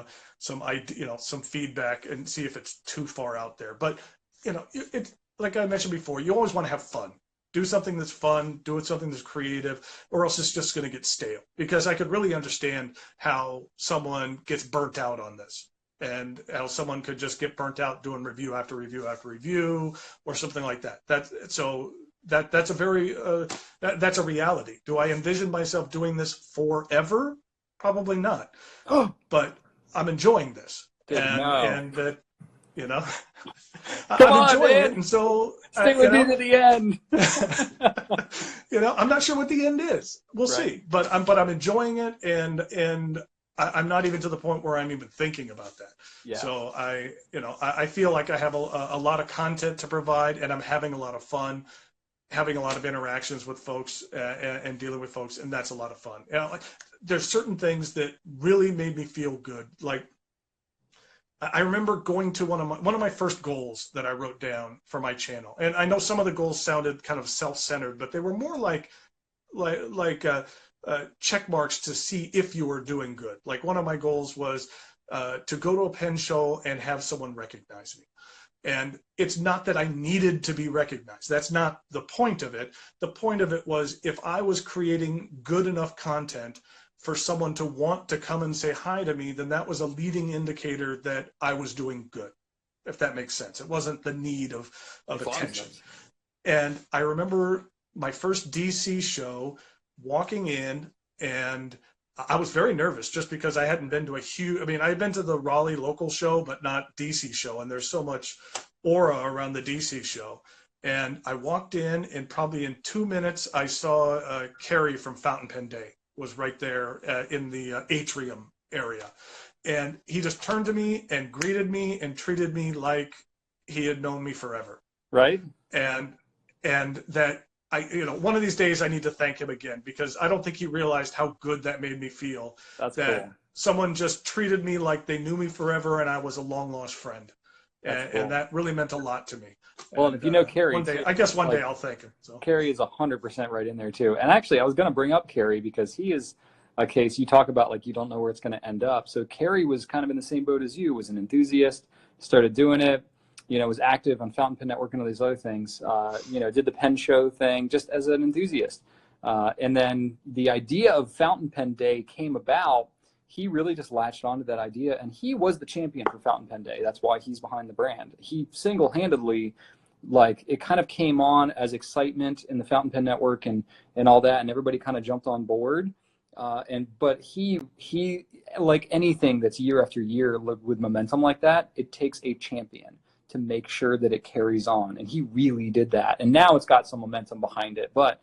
idea, some feedback, and see if it's too far out there. But it's like I mentioned before, you always want to have fun. Do something that's fun, do something that's creative, or else it's just going to get stale. Because I could really understand how someone gets burnt out on this, and how someone could just get burnt out doing review after review after review, or something like that. That's a very that's a reality. Do I envision myself doing this forever? Probably not. But I'm enjoying this, Dude, no. and that you know Come I'm on, enjoying it, man. and so Stick with me to the end. I'm not sure what the end is. We'll Right. see, but I'm enjoying it, and I'm not even to the point where I'm even thinking about that. Yeah. So I feel like I have a lot of content to provide, and I'm having a lot of fun, having a lot of interactions with folks, and dealing with folks, and that's a lot of fun. Like, there's certain things that really made me feel good. Like, I remember going to one of my first goals that I wrote down for my channel, and I know some of the goals sounded kind of self-centered, but they were more like check marks to see if you were doing good. Like, one of my goals was to go to a pen show and have someone recognize me. And it's not that I needed to be recognized. That's not the point of it. The point of it was, if I was creating good enough content for someone to want to come and say hi to me, then that was a leading indicator that I was doing good, if that makes sense. It wasn't the need of Makes a lot of attention. sense. And I remember my first DC show, walking in, and I was very nervous just because I hadn't been to I had been to the Raleigh local show, but not DC show. And there's so much aura around the DC show. And I walked in, and probably in 2 minutes, I saw Carrie from Fountain Pen Day was right there in the atrium area. And he just turned to me and greeted me and treated me like he had known me forever. Right? And that one of these days I need to thank him again, because I don't think he realized how good that made me feel, That's that cool. someone just treated me like they knew me forever and I was a long lost friend. That's And cool. that really meant a lot to me. Well, and if you know Carrie, one day, too, I guess one day like, I'll thank him. So Carrie is 100% right in there too. And actually, I was going to bring up Carrie because he is a case. You talk about like you don't know where it's going to end up. So Carrie was kind of in the same boat as you, was an enthusiast, started doing it, was active on Fountain Pen Network and all these other things, did the pen show thing just as an enthusiast. And then the idea of Fountain Pen Day came about. He really just latched onto that idea, and he was the champion for Fountain Pen Day. That's why he's behind the brand. He single-handedly, like, it kind of came on as excitement in the Fountain Pen Network and all that, and everybody kind of jumped on board. But he like anything that's year after year with momentum like that, it takes a champion to make sure that it carries on, and he really did that. And now it's got some momentum behind it, but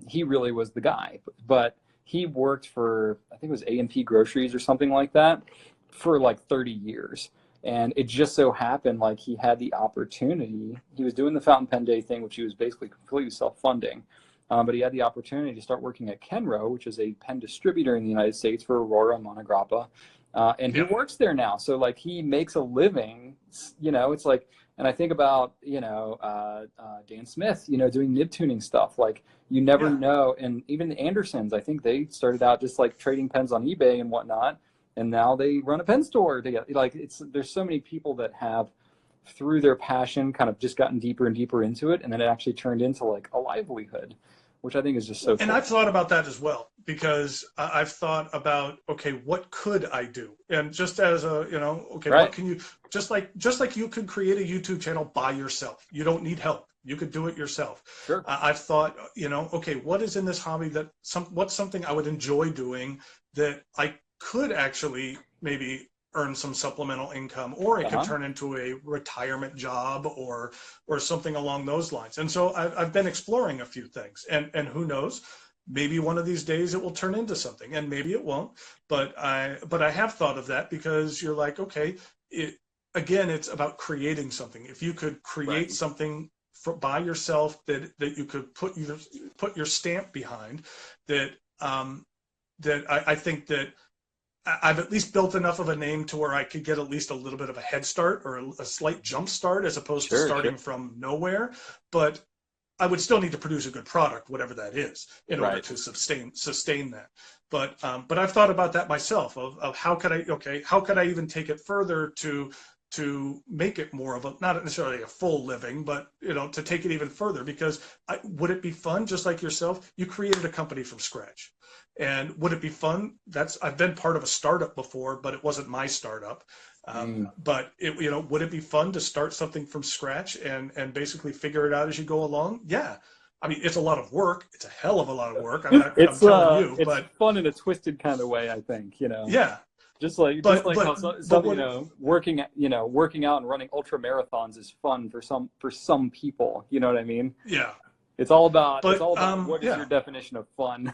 he really was the guy. But he worked for, I think it was A&P Groceries or something like that, for like 30 years. And it just so happened like he had the opportunity. He was doing the Fountain Pen Day thing, which he was basically completely self-funding. But he had the opportunity to start working at Kenro, which is a pen distributor in the United States for Aurora and Monograppa. And he works there now. So like he makes a living, it's like, and I think about, Dan Smith, doing nib tuning stuff. Like you never know. And even the Andersons, I think they started out just like trading pens on eBay and whatnot. And now they run a pen store together. Like there's so many people that have, through their passion, kind of just gotten deeper and deeper into it. And then it actually turned into like a livelihood, which I think is just so And cool. I've thought about that as well, because I've thought about, okay, what could I do? And just as a, okay, Right. what can you, just like you could create a YouTube channel by yourself. You don't need help. You could do it yourself. Sure. I've thought, okay, what is in this hobby what's something I would enjoy doing that I could actually maybe earn some supplemental income, or it could turn into a retirement job or something along those lines. And so I've been exploring a few things, and who knows, maybe one of these days it will turn into something, and maybe it won't. But I have thought of that, because you're like, okay, it's about creating something. If you could create something by yourself that you could put your stamp behind, that I think that I've at least built enough of a name to where I could get at least a little bit of a head start, or a slight jump start, as opposed to starting from nowhere. But I would still need to produce a good product, whatever that is, in order to sustain that. But I've thought about that myself, of how could I even take it further to make it more of a, not necessarily a full living, but to take it even further. Because would it be fun, just like yourself, you created a company from scratch. And would it be fun? I've been part of a startup before, but it wasn't my startup. But would it be fun to start something from scratch and basically figure it out as you go along? Yeah. I mean, it's a lot of work. It's a hell of a lot of work. I'm telling you, it's but fun in a twisted kind of way, I think, Yeah. Just like how some working out and running ultra marathons is fun for some people. You know what I mean? Yeah. It's all about what is your definition of fun.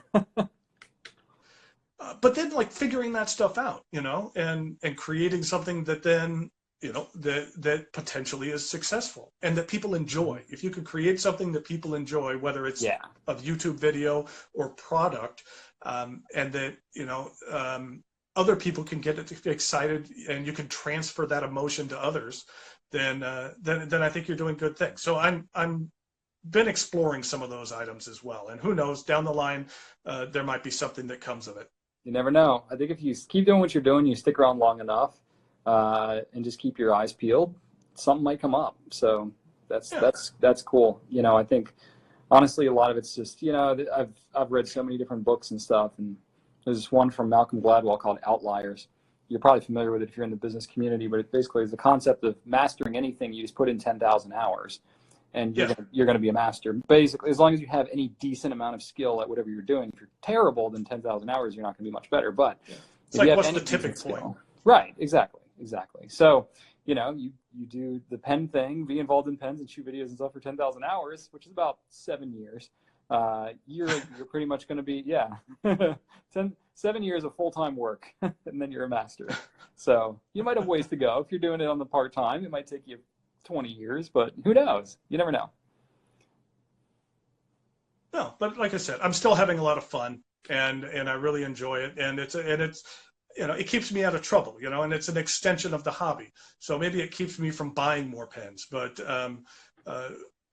But then, like, figuring that stuff out, and creating something that then, that potentially is successful and that people enjoy. If you could create something that people enjoy, whether it's a YouTube video or product, and that, other people can get excited, and you can transfer that emotion to others, then I think you're doing good things. So I'm been exploring some of those items as well. And who knows, down the line, there might be something that comes of it. You never know. I think if you keep doing what you're doing, you stick around long enough, and just keep your eyes peeled, something might come up. So that's cool. I think honestly, a lot of it's just, I've read so many different books and stuff, and there's this one from Malcolm Gladwell called Outliers. You're probably familiar with it if you're in the business community, but it basically is the concept of mastering anything. You just put in 10,000 hours. And you're going to be a master. Basically, as long as you have any decent amount of skill at whatever you're doing. If you're terrible, then 10,000 hours, you're not going to be much better. But it's like, what's the tipping point? Right, exactly. So, you do the pen thing, be involved in pens and shoot videos and stuff for 10,000 hours, which is about 7 years. You're pretty much going to be 7 years of full-time work, and then you're a master. So you might have ways to go. If you're doing it on the part-time, it might take you 20 years, but who knows? You never know. No, but like I said, I'm still having a lot of fun, and I really enjoy it, and it's it keeps me out of trouble, and it's an extension of the hobby. So maybe it keeps me from buying more pens, but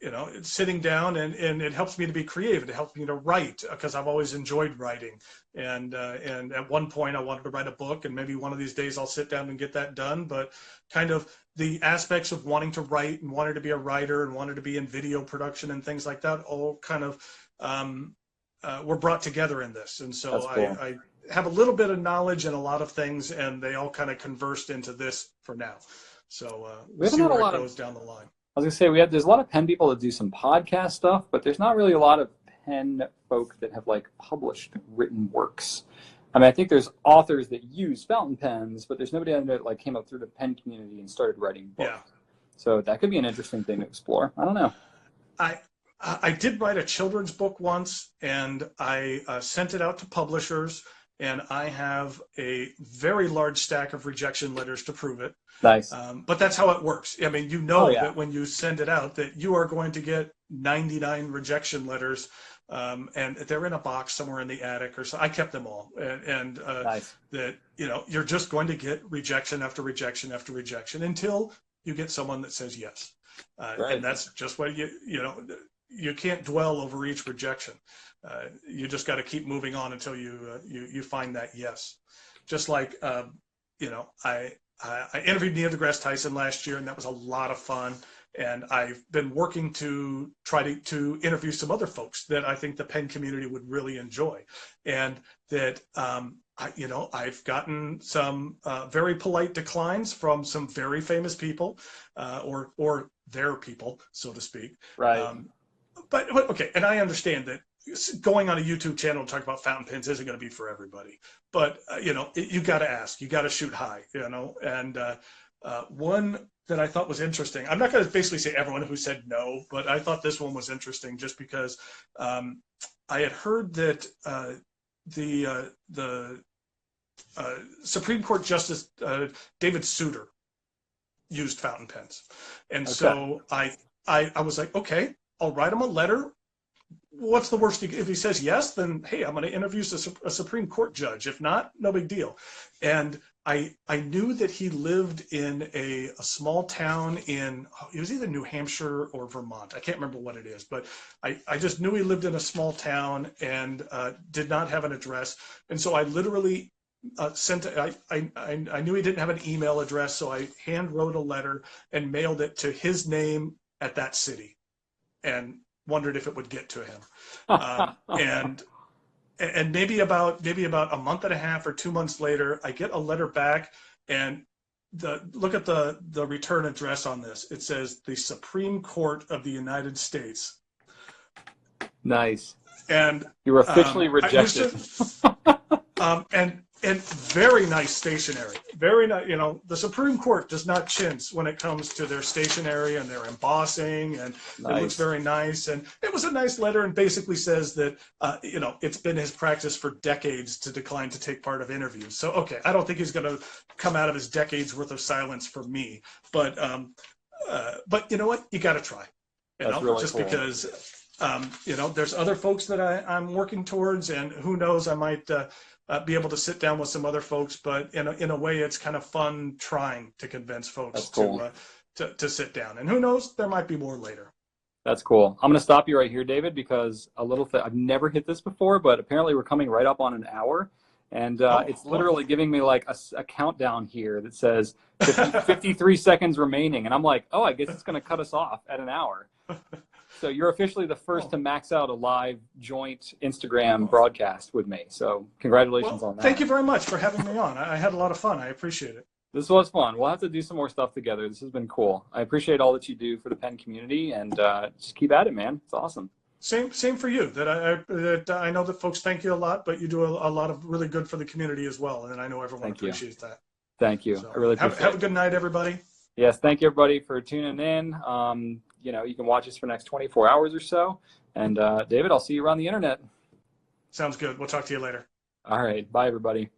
it's sitting down, and it helps me to be creative. It helps me to write because I've always enjoyed writing. And at one point I wanted to write a book, and maybe one of these days I'll sit down and get that done. But kind of the aspects of wanting to write and wanting to be a writer and wanting to be in video production and things like that all kind of were brought together in this. And so cool. I have a little bit of knowledge in a lot of things, and they all kind of conversed into this for now. So we'll see where it goes down the line. I was gonna say there's a lot of pen people that do some podcast stuff, but there's not really a lot of pen folk that have like published written works. I mean, I think there's authors that use fountain pens, but there's nobody out there that like came up through the pen community and started writing books. Yeah. So that could be an interesting thing to explore. I don't know. I did write a children's book once, and I sent it out to publishers, and I have a very large stack of rejection letters to prove it. Nice. But that's how it works. I mean, that when you send it out that you are going to get 99 rejection letters, and they're in a box somewhere in the attic or so. I kept them all, and nice. That you're just going to get rejection after rejection after rejection until you get someone that says yes. Right. And that's just what you can't dwell over each rejection. You just got to keep moving on until you find that yes. Just like I interviewed Neil deGrasse Tyson last year, and that was a lot of fun. And I've been working to try to interview some other folks that I think the pen community would really enjoy, and that I've gotten some very polite declines from some very famous people, or their people, so to speak. Right. But okay, and I understand that going on a YouTube channel to talk about fountain pens isn't going to be for everybody. But you got to ask, you got to shoot high, And one that I thought was interesting, I'm not going to basically say everyone who said no, but I thought this one was interesting just because I had heard that the Supreme Court Justice David Souter used fountain pens, and so I was like, okay, I'll write him a letter. What's the worst? If he says yes, then hey, I'm going to interview a Supreme Court judge. If not, no big deal. And I knew that he lived in a small town it was either New Hampshire or Vermont. I can't remember what it is, but I just knew he lived in a small town and did not have an address. And so I literally I knew he didn't have an email address, so I hand wrote a letter and mailed it to his name at that city, and wondered if it would get to him. And maybe about a month and a half or 2 months later, I get a letter back, and look at the return address on this. It says the Supreme Court of the United States. Nice. And you were officially rejected. And very nice stationery. Very nice. The Supreme Court does not chintz when it comes to their stationery and their embossing, and nice. It looks very nice. And it was a nice letter, and basically says that it's been his practice for decades to decline to take part of interviews. So okay, I don't think he's going to come out of his decades worth of silence for me. But you know what? You got to try. That's really just cool. Because there's other folks that I'm working towards, and who knows, I might be able to sit down with some other folks. But in a way, it's kind of fun trying to convince folks cool. to sit down. And who knows, there might be more later. That's cool. I'm going to stop you right here, David, because I've never hit this before, but apparently we're coming right up on an hour. And it's literally giving me like a countdown here that says 53 seconds remaining. And I'm like, I guess it's going to cut us off at an hour. So you're officially the first to max out a live joint Instagram broadcast with me. So congratulations on that. Thank you very much for having me on. I had a lot of fun. I appreciate it. This was fun. We'll have to do some more stuff together. This has been cool. I appreciate all that you do for the pen community, and just keep at it, man. It's awesome. Same for you. That I know that folks thank you a lot, but you do a lot of really good for the community as well. And I know everyone appreciates that. Thank you. So, I really appreciate it. Have a good night, everybody. Yes, thank you, everybody, for tuning in. You can watch us for the next 24 hours or so. And David, I'll see you around the internet. Sounds good. We'll talk to you later. All right. Bye, everybody.